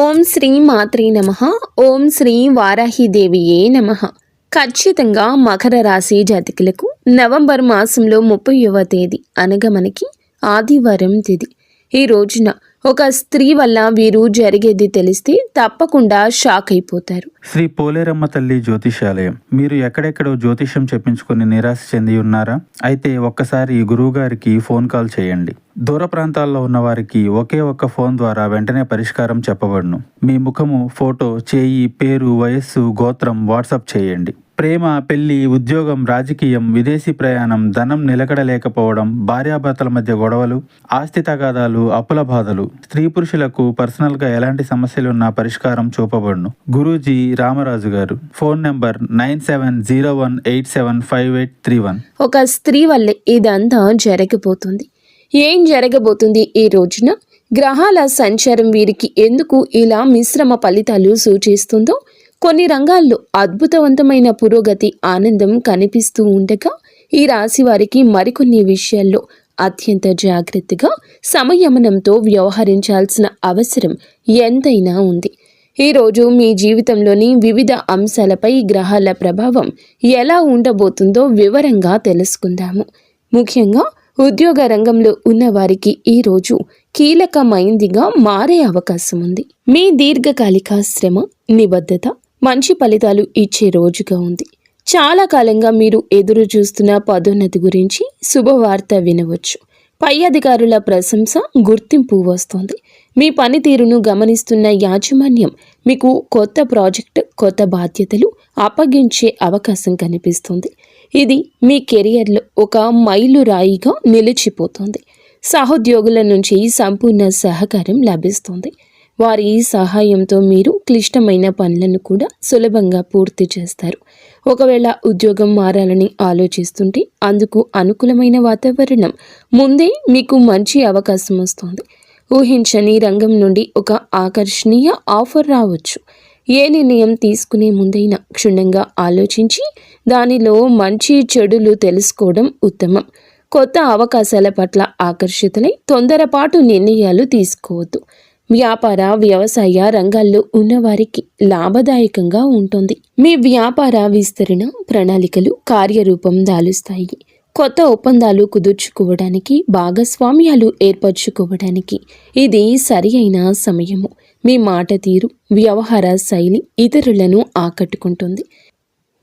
ఓం శ్రీ మాత్రే నమః. ఓం శ్రీ వారాహిదేవియే నమః. ఖచ్చితంగా మకర రాశి జాతకులకు నవంబర్ మాసంలో 30వ తేదీ అనగా మనకి ఆదివారం తిథి. ఈ రోజున ఒక స్త్రీ వల్ల వీరు జరిగేది తెలిస్తే తప్పకుండా షాక్ అయిపోతారు. శ్రీ పోలేరమ్మ తల్లి జ్యోతిషాలయం. మీరు ఎక్కడెక్కడో జ్యోతిష్యం చెప్పించుకుని నిరాశ చెంది ఉన్నారా? అయితే ఒక్కసారి గురువు గారికి ఫోన్ కాల్ చేయండి. దూర ప్రాంతాల్లో ఉన్న వారికి ఒకే ఒక్క ఫోన్ ద్వారా వెంటనే పరిష్కారం చెప్పబడును. మీ ముఖము, ఫోటో, చేయి, పేరు, వయస్సు, గోత్రం వాట్సాప్ చేయండి. ప్రేమ, పెళ్లి, ఉద్యోగం, రాజకీయం, విదేశీ ప్రయాణం, ధనం నిలకడలేకపోవడం, భార్యాభర్తల మధ్య గొడవలు, ఆస్తి తగాదాలు, అప్పుల బాధలు, స్త్రీ పురుషులకు పర్సనల్గా ఎలాంటి సమస్యలున్నా పరిష్కారం చూపబడును. గురూజీ రామరాజు గారు. Phone number 9701875831. ఒక స్త్రీ వల్లే ఇదంతా జరగబోతుంది. ఏం జరగబోతుంది ఈ రోజున? గ్రహాల సంచారం వీరికి ఎందుకు ఇలా మిశ్రమ ఫలితాలు సూచిస్తుందో, కొన్ని రంగాల్లో అద్భుతవంతమైన పురోగతి, ఆనందం కనిపిస్తూ ఉండగా, ఈ రాశి వారికి మరికొన్ని విషయాల్లో అత్యంత జాగ్రత్తగా, సంయమనంతో వ్యవహరించాల్సిన అవసరం ఎంతైనా ఉంది. ఈరోజు మీ జీవితంలోని వివిధ అంశాలపై గ్రహాల ప్రభావం ఎలా ఉండబోతుందో వివరంగా తెలుసుకుందాము. ముఖ్యంగా ఉద్యోగ రంగంలో ఉన్నవారికి ఈరోజు కీలకమైందిగా మారే అవకాశం ఉంది. మీ దీర్ఘకాలిక శ్రమ, నిబద్ధత మంచి ఫలితాలు ఇచ్చే రోజుగా ఉంది. చాలా కాలంగా మీరు ఎదురు చూస్తున్న పదోన్నతి గురించి శుభవార్త వినవచ్చు. పై అధికారుల ప్రశంస, గుర్తింపు వస్తోంది. మీ పనితీరును గమనిస్తున్న యాజమాన్యం మీకు కొత్త ప్రాజెక్ట్, కొత్త బాధ్యతలు అప్పగించే అవకాశం కనిపిస్తుంది. ఇది మీ కెరియర్లో ఒక మైలురాయిగా నిలిచిపోతుంది. సహోద్యోగుల నుంచి సంపూర్ణ సహకారం లభిస్తుంది. వారి సహాయంతో మీరు క్లిష్టమైన పనులను కూడా సులభంగా పూర్తి చేస్తారు. ఒకవేళ ఉద్యోగం మారాలని ఆలోచిస్తుంటే అందుకు అనుకూలమైన వాతావరణం ముందే మీకు మంచి అవకాశం వస్తుంది. ఊహించని రంగం నుండి ఒక ఆకర్షణీయ ఆఫర్ రావచ్చు. ఏ నిర్ణయం తీసుకునే ముందైనా క్షుణ్ణంగా ఆలోచించి దానిలో మంచి చెడులు తెలుసుకోవడం ఉత్తమం. కొత్త అవకాశాల పట్ల ఆకర్షితులై తొందరపాటు నిర్ణయాలు తీసుకోవద్దు. వ్యాపార, వ్యవసాయ రంగాల్లో ఉన్నవారికి లాభదాయకంగా ఉంటుంది. మీ వ్యాపార విస్తరణ ప్రణాళికలు కార్యరూపం దాలుస్తాయి. కొత్త ఒప్పందాలు కుదుర్చుకోవడానికి, భాగస్వామ్యాలు ఏర్పరచుకోవడానికి ఇది సరి అయిన సమయము. మీ మాట తీరు, వ్యవహార శైలి ఇతరులను ఆకట్టుకుంటుంది.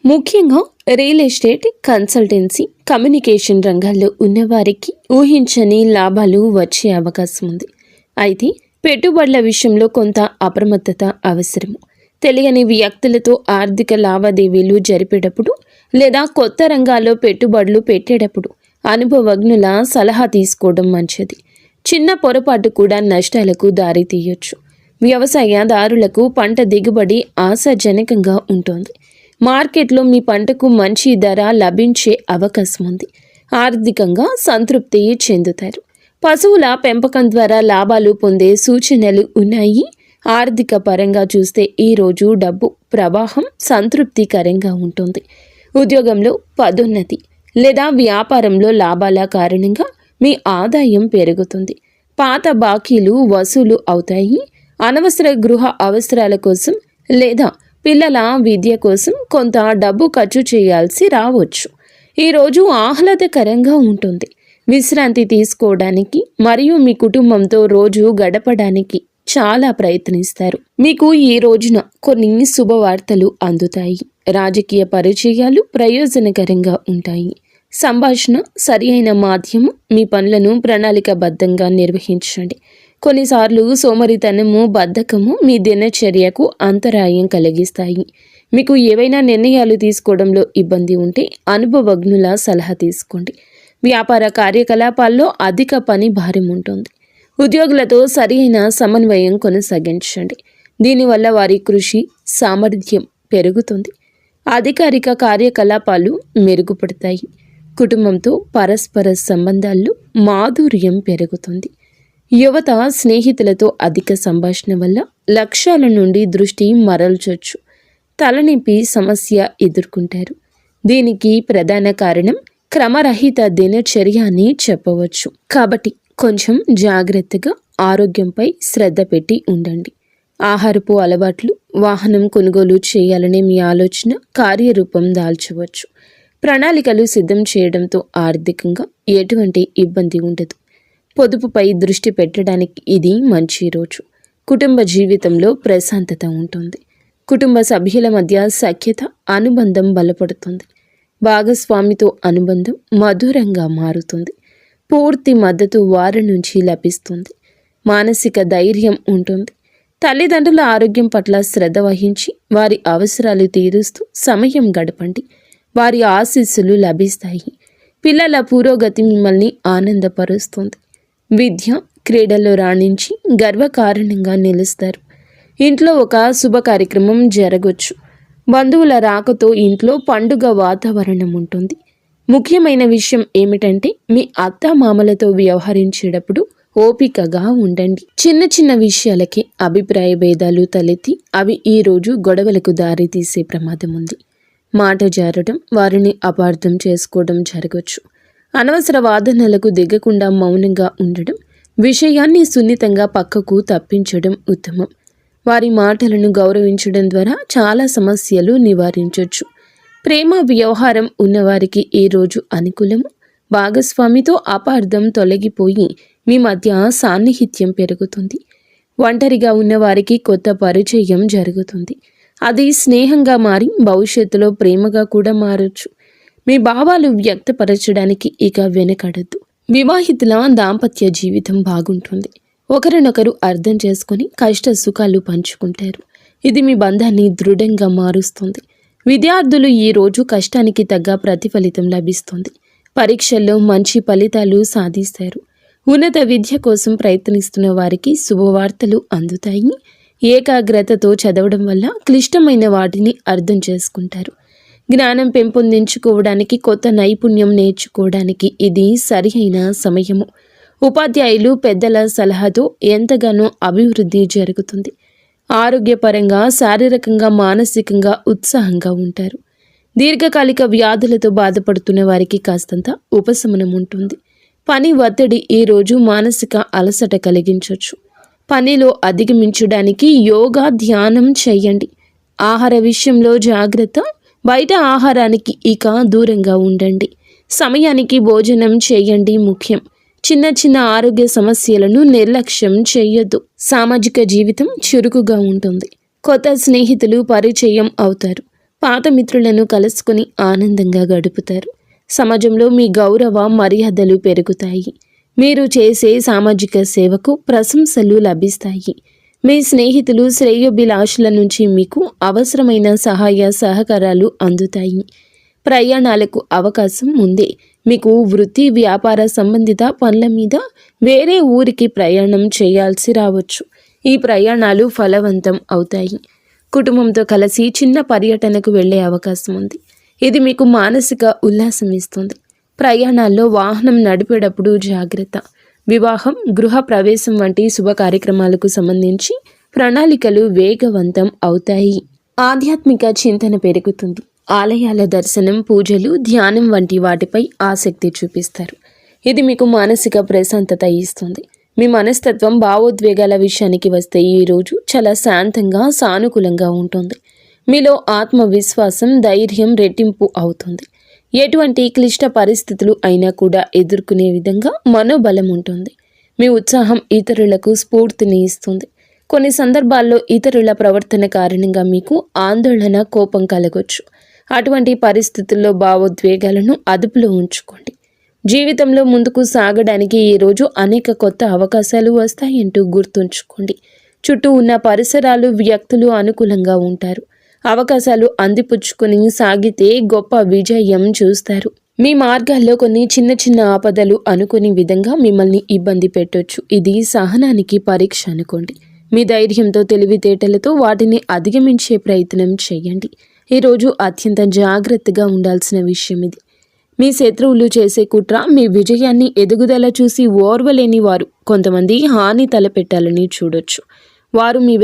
ముఖ్యంగా రియల్ ఎస్టేట్, కన్సల్టెన్సీ, కమ్యూనికేషన్ రంగాల్లో ఉన్నవారికి ఊహించని లాభాలు వచ్చే అవకాశం ఉంది. అయితే పెట్టుబడుల విషయంలో కొంత అప్రమత్తత అవసరము. తెలియని వ్యక్తులతో ఆర్థిక లావాదేవీలు జరిపేటప్పుడు లేదా కొత్త రంగాల్లో పెట్టుబడులు పెట్టేటప్పుడు అనుభవజ్ఞుల సలహా తీసుకోవడం మంచిది. చిన్న పొరపాటు కూడా నష్టాలకు దారితీయొచ్చు. వ్యవసాయదారులకు పంట దిగుబడి ఆశాజనకంగా ఉంటుంది. మార్కెట్లో మీ పంటకు మంచి ధర లభించే అవకాశం ఉంది. ఆర్థికంగా సంతృప్తి చెందుతారు. పశువుల పెంపకం ద్వారా లాభాలు పొందే సూచనలు ఉన్నాయి. ఆర్థిక పరంగా చూస్తే ఈరోజు డబ్బు ప్రవాహం సంతృప్తికరంగా ఉంటుంది. ఉద్యోగంలో పదోన్నతి లేదా వ్యాపారంలో లాభాల కారణంగా మీ ఆదాయం పెరుగుతుంది. పాత బాకీలు వసూలు అవుతాయి. అనవసర గృహ అవసరాల కోసం లేదా పిల్లల విద్య కోసం కొంత డబ్బు ఖర్చు చేయాల్సి రావచ్చు. ఈరోజు ఆహ్లాదకరంగా ఉంటుంది. విశ్రాంతి తీసుకోవడానికి మరియు మీ కుటుంబంతో రోజు గడపడానికి చాలా ప్రయత్నిస్తారు. మీకు ఈ రోజున కొన్ని శుభవార్తలు అందుతాయి. రాజకీయ పరిచయాలు ప్రయోజనకరంగా ఉంటాయి. సంభాషణ సరి అయిన మాధ్యమం. మీ పనులను ప్రణాళికబద్ధంగా నిర్వహించండి. కొన్నిసార్లు సోమరితనము, బద్ధకము మీ దినచర్యకు అంతరాయం కలిగిస్తాయి. మీకు ఏవైనా నిర్ణయాలు తీసుకోవడంలో ఇబ్బంది ఉంటే అనుభవజ్ఞుల సలహా తీసుకోండి. వ్యాపార కార్యకలాపాల్లో అధిక పని భారం ఉంటుంది. ఉద్యోగులతో సరైన సమన్వయం కొనసాగించండి. దీనివల్ల వారి కృషి సామర్థ్యం పెరుగుతుంది. అధికారిక కార్యకలాపాలు మెరుగుపడతాయి. కుటుంబంతో పరస్పర సంబంధాల్లో మాధుర్యం పెరుగుతుంది. యువత స్నేహితులతో అధిక సంభాషణ వల్ల లక్ష్యాల నుండి దృష్టి మరల్చొచ్చు. తలనొప్పి సమస్య ఎదుర్కొంటారు. దీనికి ప్రధాన కారణం క్రమరహిత దినచర్య అని చెప్పవచ్చు. కాబట్టి కొంచెం జాగ్రత్తగా ఆరోగ్యంపై శ్రద్ధ పెట్టి ఉండండి. ఆహారపు అలవాట్లు, వాహనం కొనుగోలు చేయాలనే మీ ఆలోచన కార్యరూపం దాల్చవచ్చు. ప్రణాళికలు సిద్ధం చేయడంతో ఆర్థికంగా ఎటువంటి ఇబ్బంది ఉండదు. పొదుపుపై దృష్టి పెట్టడానికి ఇది మంచి రోజు. కుటుంబ జీవితంలో ప్రశాంతత ఉంటుంది. కుటుంబ సభ్యుల మధ్య సఖ్యత, అనుబంధం బలపడుతుంది. భాగస్వామితో అనుబంధం మధురంగా మారుతుంది. పూర్తి మద్దతు వారి నుంచి లభిస్తుంది. మానసిక ధైర్యం ఉంటుంది. తల్లిదండ్రుల ఆరోగ్యం పట్ల శ్రద్ధ వహించి వారి అవసరాలు తీరుస్తూ సమయం గడపండి. వారి ఆశీస్సులు లభిస్తాయి. పిల్లల పురోగతి మిమ్మల్ని ఆనందపరుస్తుంది. విద్య, క్రీడల్లో రాణించి గర్వకారణంగా నిలుస్తారు. ఇంట్లో ఒక శుభ కార్యక్రమం జరగవచ్చు. బంధువుల రాకతో ఇంట్లో పండుగ వాతావరణం ఉంటుంది. ముఖ్యమైన విషయం ఏమిటంటే మీ అత్తామామలతో వ్యవహరించేటప్పుడు ఓపికగా ఉండండి. చిన్న చిన్న విషయాలకే అభిప్రాయ భేదాలు తలెత్తి అవి ఈరోజు గొడవలకు దారి తీసే ప్రమాదం ఉంది. మాట జారడం, వారిని అపార్థం చేసుకోవడం జరగవచ్చు. అనవసర వాదనలకు దిగకుండా మౌనంగా ఉండడం, విషయాన్ని సున్నితంగా పక్కకు తప్పించడం ఉత్తమం. వారి మాటలను గౌరవించడం ద్వారా చాలా సమస్యలు నివారించవచ్చు. ప్రేమ వ్యవహారం ఉన్నవారికి ఈ రోజు అనుకూలము. భాగస్వామితో అపార్థం తొలగిపోయి మీ మధ్య సాన్నిహిత్యం పెరుగుతుంది. ఒంటరిగా ఉన్నవారికి కొత్త పరిచయం జరుగుతుంది. అది స్నేహంగా మారి భవిష్యత్తులో ప్రేమగా కూడా మారచ్చు. మీ భావాలు వ్యక్తపరచడానికి ఇక వెనకడద్దు. వివాహితుల దాంపత్య జీవితం బాగుంటుంది. ఒకరినొకరు అర్థం చేసుకుని కష్ట సుఖాలు పంచుకుంటారు. ఇది మీ బంధాన్ని దృఢంగా మారుస్తుంది. విద్యార్థులు ఈ రోజు కష్టానికి తగ్గ ప్రతిఫలితం లభిస్తుంది. పరీక్షల్లో మంచి ఫలితాలు సాధిస్తారు. ఉన్నత విద్య కోసం ప్రయత్నిస్తున్న వారికి శుభవార్తలు అందుతాయి. ఏకాగ్రతతో చదవడం వల్ల క్లిష్టమైన వాటిని అర్థం చేసుకుంటారు. జ్ఞానం పెంపొందించుకోవడానికి, కొత్త నైపుణ్యం నేర్చుకోవడానికి ఇది సరియైన సమయము. ఉపాధ్యాయులు, పెద్దల సలహాతో ఎంతగానో అభివృద్ధి జరుగుతుంది. ఆరోగ్యపరంగా, శారీరకంగా, మానసికంగా ఉత్సాహంగా ఉంటారు. దీర్ఘకాలిక వ్యాధులతో బాధపడుతున్న వారికి కాస్తంత ఉపశమనం ఉంటుంది. పని ఒత్తిడి ఈరోజు మానసిక అలసట కలిగించవచ్చు. పనిలో అధిగమించడానికి యోగా, ధ్యానం చేయండి. ఆహార విషయంలో జాగ్రత్త. బయట ఆహారానికి ఇక దూరంగా ఉండండి. సమయానికి భోజనం చేయండి ముఖ్యం. చిన్న చిన్న ఆరోగ్య సమస్యలను నిర్లక్ష్యం చేయొద్దు. సామాజిక జీవితం చురుకుగా ఉంటుంది. కొత్త స్నేహితులు పరిచయం అవుతారు. పాత మిత్రులను కలుసుకుని ఆనందంగా గడుపుతారు. సమాజంలో మీ గౌరవ మర్యాదలు పెరుగుతాయి. మీరు చేసే సామాజిక సేవకు ప్రశంసలు లభిస్తాయి. మీ స్నేహితులు, శ్రేయోభిలాషుల నుంచి మీకు అవసరమైన సహాయ సహకారాలు అందుతాయి. ప్రయాణాలకు అవకాశం ఉంది. మీకు వృత్తి, వ్యాపార సంబంధిత పనుల మీద వేరే ఊరికి ప్రయాణం చేయాల్సి రావచ్చు. ఈ ప్రయాణాలు ఫలవంతం అవుతాయి. కుటుంబంతో కలిసి చిన్న పర్యటనకు వెళ్ళే అవకాశం ఉంది. ఇది మీకు మానసిక ఉల్లాసం ఇస్తుంది. ప్రయాణాల్లో వాహనం నడిపేటప్పుడు జాగ్రత్త. వివాహం, గృహ ప్రవేశం వంటి శుభ కార్యక్రమాలకు సంబంధించి ప్రణాళికలు వేగవంతం అవుతాయి. ఆధ్యాత్మిక చింతన పెరుగుతుంది. ఆలయాల దర్శనం, పూజలు, ధ్యానం వంటి వాటిపై ఆసక్తి చూపిస్తారు. ఇది మీకు మానసిక ప్రశాంతత ఇస్తుంది. మీ మనస్తత్వం, భావోద్వేగాల విషయానికి వస్తే ఈరోజు చాలా శాంతంగా, సానుకూలంగా ఉంటుంది. మీలో ఆత్మవిశ్వాసం, ధైర్యం రెట్టింపు అవుతుంది. ఎటువంటి క్లిష్ట పరిస్థితులు అయినా కూడా ఎదుర్కొనే విధంగా మనోబలం ఉంటుంది. మీ ఉత్సాహం ఇతరులకు స్ఫూర్తిని ఇస్తుంది. కొన్ని సందర్భాల్లో ఇతరుల ప్రవర్తన కారణంగా మీకు ఆందోళన, కోపం కలగొచ్చు. అటువంటి పరిస్థితుల్లో భావోద్వేగాలను అదుపులో ఉంచుకోండి. జీవితంలో ముందుకు సాగడానికి ఈరోజు అనేక కొత్త అవకాశాలు వస్తాయంటూ గుర్తుంచుకోండి. చుట్టూ ఉన్న పరిసరాలు, వ్యక్తులు అనుకూలంగా ఉంటారు. అవకాశాలు అందిపుచ్చుకొని సాగితే గొప్ప విజయం చూస్తారు. మీ మార్గాల్లో కొన్ని చిన్న చిన్న ఆపదలు అనుకునే విధంగా మిమ్మల్ని ఇబ్బంది పెట్టొచ్చు. ఇది సహనానికి పరీక్ష అనుకోండి. మీ ధైర్యంతో, తెలివితేటలతో వాటిని అధిగమించే ప్రయత్నం చేయండి. ఈరోజు అత్యంత జాగ్రత్తగా ఉండాల్సిన విషయం ఇది. మీ శత్రువులు చేసే కుట్ర, మీ విజయాన్ని, ఎదుగుదల చూసి ఓర్వలేని వారు కొంతమంది హాని తలపెట్టాలని చూడొచ్చు. వారు మీ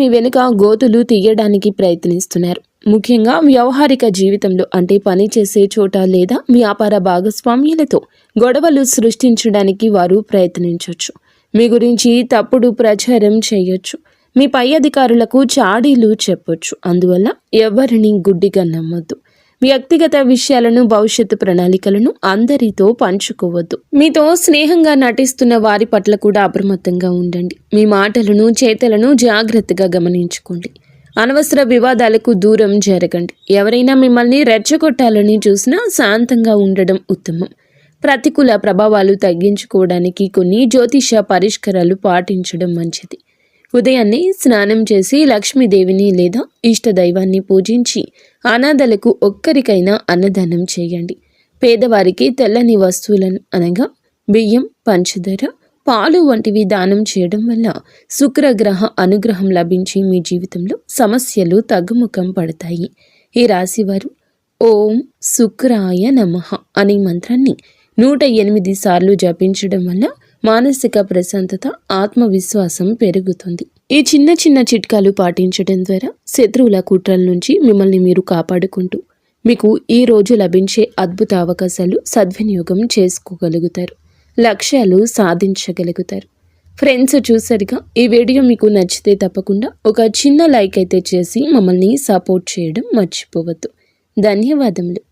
వెనుక గోతులు తీయడానికి ప్రయత్నిస్తున్నారు. ముఖ్యంగా వ్యవహారిక జీవితంలో, అంటే పని చేసే చోట లేదా వ్యాపార భాగస్వామ్యులతో గొడవలు సృష్టించడానికి వారు ప్రయత్నించవచ్చు. మీ గురించి తప్పుడు ప్రచారం చేయొచ్చు. మీ పై అధికారులకు చాడీలు చెప్పొచ్చు. అందువల్ల ఎవరిని గుడ్డిగా నమ్మొద్దు. వ్యక్తిగత విషయాలను, భవిష్యత్తు ప్రణాళికలను అందరితో పంచుకోవద్దు. మీతో స్నేహంగా నటిస్తున్న వారి పట్ల కూడా అప్రమత్తంగా ఉండండి. మీ మాటలను, చేతలను జాగ్రత్తగా గమనించుకోండి. అనవసర వివాదాలకు దూరం జరగండి. ఎవరైనా మిమ్మల్ని రెచ్చగొట్టాలని చూసినా శాంతంగా ఉండడం ఉత్తమం. ప్రతికూల ప్రభావాలు తగ్గించుకోవడానికి కొన్ని జ్యోతిష పరిష్కారాలు పాటించడం మంచిది. ఉదయాన్నే స్నానం చేసి లక్ష్మీదేవిని లేదా ఇష్టదైవాన్ని పూజించి అనాథలకు ఒక్కరికైనా అన్నదానం చేయండి. పేదవారికి తెల్లని వస్తువులను అనగా బియ్యం, పంచదార, పాలు వంటివి దానం చేయడం వల్ల శుక్రగ్రహ అనుగ్రహం లభించి మీ జీవితంలో సమస్యలు తగ్గుముఖం పడతాయి. ఈ రాశివారు ఓం శుక్రాయ నమః అనే మంత్రాన్ని 108 సార్లు జపించడం వల్ల మానసిక ప్రశాంతత, ఆత్మవిశ్వాసం పెరుగుతుంది. ఈ చిన్న చిన్న చిట్కాలు పాటించడం ద్వారా శత్రువుల కుట్రల నుంచి మిమ్మల్ని మీరు కాపాడుకుంటూ మీకు ఈ రోజు లభించే అద్భుత అవకాశాలు సద్వినియోగం చేసుకోగలుగుతారు. లక్ష్యాలు సాధించగలుగుతారు. ఫ్రెండ్స్, చూసారుగా, ఈ వీడియో మీకు నచ్చితే తప్పకుండా ఒక చిన్న లైక్ అయితే చేసి మమ్మల్ని సపోర్ట్ చేయడం మర్చిపోవద్దు. ధన్యవాదములు.